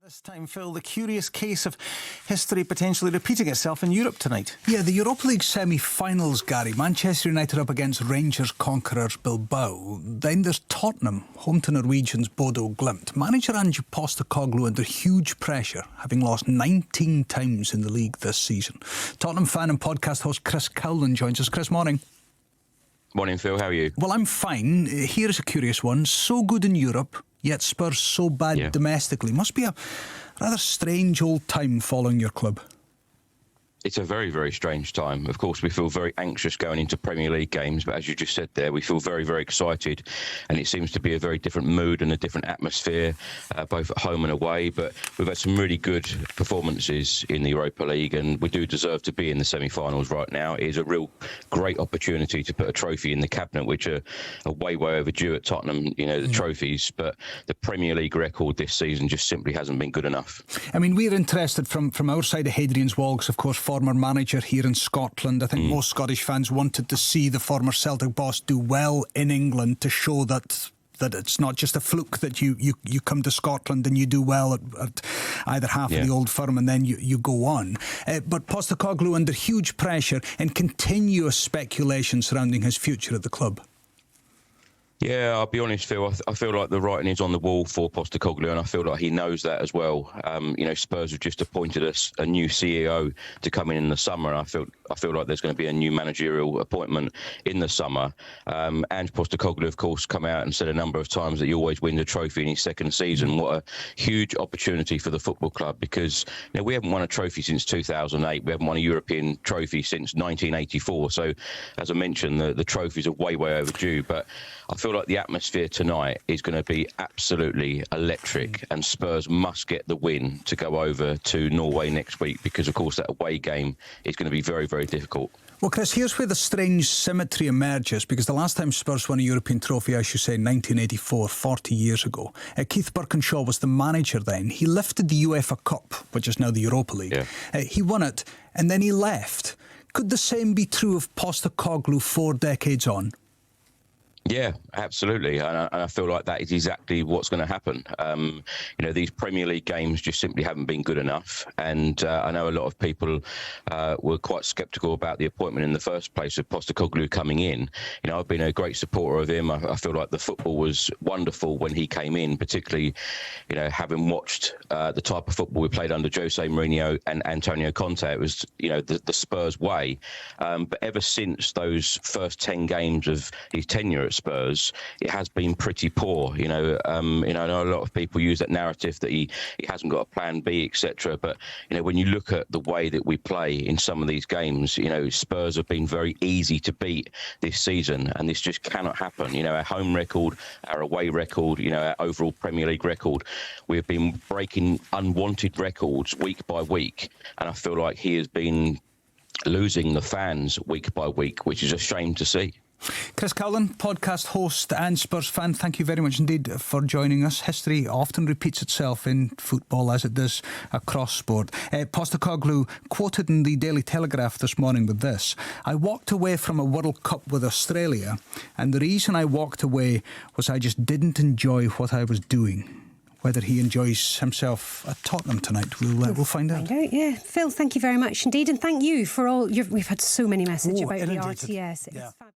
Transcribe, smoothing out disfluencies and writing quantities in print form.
This time, Phil, the curious case of history potentially repeating itself in Europe tonight. Yeah, the Europa League semi-finals, Gary. Manchester United up against Rangers conquerors Bilbao. Then there's Tottenham, home to Norwegians Bodø Glimt. Manager Ange Postecoglou under huge pressure, having lost 19 times in the league this season. Tottenham fan and podcast host Chris Cowlin joins us. Chris, morning. Morning, Phil. How are you? Well, I'm fine. Here's a curious one. So good in Europe, yet Spurs so bad domestically. Must be a rather strange old time following your club. It's a very, very strange time. Of course, we feel very anxious going into Premier League games, but as you just said there, we feel very, very excited, and it seems to be a very different mood and a different atmosphere, both at home and away. But we've had some really good performances in the Europa League, and we do deserve to be in the semi-finals right now. It is a real great opportunity to put a trophy in the cabinet, which are way overdue at Tottenham, you know, the trophies. But the Premier League record this season just simply hasn't been good enough. I mean, we're interested from our side of Hadrian's Wall, because, of course, former manager here in Scotland. I think most Scottish fans wanted to see the former Celtic boss do well in England to show that it's not just a fluke that you come to Scotland and you do well at either half of the old firm and then you go on. But Postecoglou under huge pressure and continuous speculation surrounding his future at the club. Yeah, I'll be honest, Phil. I feel like the writing is on the wall for Postecoglou, and I feel like he knows that as well. You know, Spurs have just appointed us a new CEO to come in the summer. And I feel like there's going to be a new managerial appointment in the summer. Ange Postecoglou, of course, come out and said a number of times that he always wins a trophy in his second season. What a huge opportunity for the football club, because you know, we haven't won a trophy since 2008. We haven't won a European trophy since 1984. So, as I mentioned, the trophies are way overdue. But I feel like the atmosphere tonight is going to be absolutely electric, and Spurs must get the win to go over to Norway next week, because, of course, that away game is going to be very difficult. Well, Chris, here's where the strange symmetry emerges, because the last time Spurs won a European trophy, I should say, 1984, 40 years ago, Keith Birkinshaw was the manager then. He lifted the UEFA Cup, which is now the Europa League. He won it, and then he left. Could the same be true of Postecoglou 4 decades on? Yeah, absolutely. And I feel like that is exactly what's going to happen. You know, these Premier League games just simply haven't been good enough. And I know a lot of people were quite sceptical about the appointment in the first place of Postecoglou coming in. You know, I've been a great supporter of him. I feel like the football was wonderful when he came in, particularly, you know, having watched the type of football we played under Jose Mourinho and Antonio Conte. It was, you know, the Spurs way. But ever since those first 10 games of his tenure at Spurs, it has been pretty poor. You know, I know a lot of people use that narrative that he hasn't got a plan B, etc. But you know, when you look at the way that we play in some of these games, you know, Spurs have been very easy to beat this season, and this just cannot happen. You know, our home record, our away record, you know, our overall Premier League record, we've been breaking unwanted records week by week, and I feel like he has been losing the fans week by week, which is a shame to see. Chris Cowlin, podcast host and Spurs fan, thank you very much indeed for joining us. History often repeats itself in football, as it does across sport. Postecoglou quoted in the Daily Telegraph this morning with this: "I walked away from a World Cup with Australia, and the reason I walked away was I just didn't enjoy what I was doing." Whether he enjoys himself at Tottenham tonight, we'll find out. Yeah, Phil, thank you very much indeed, and thank you for all. We've had so many messages about the RTS.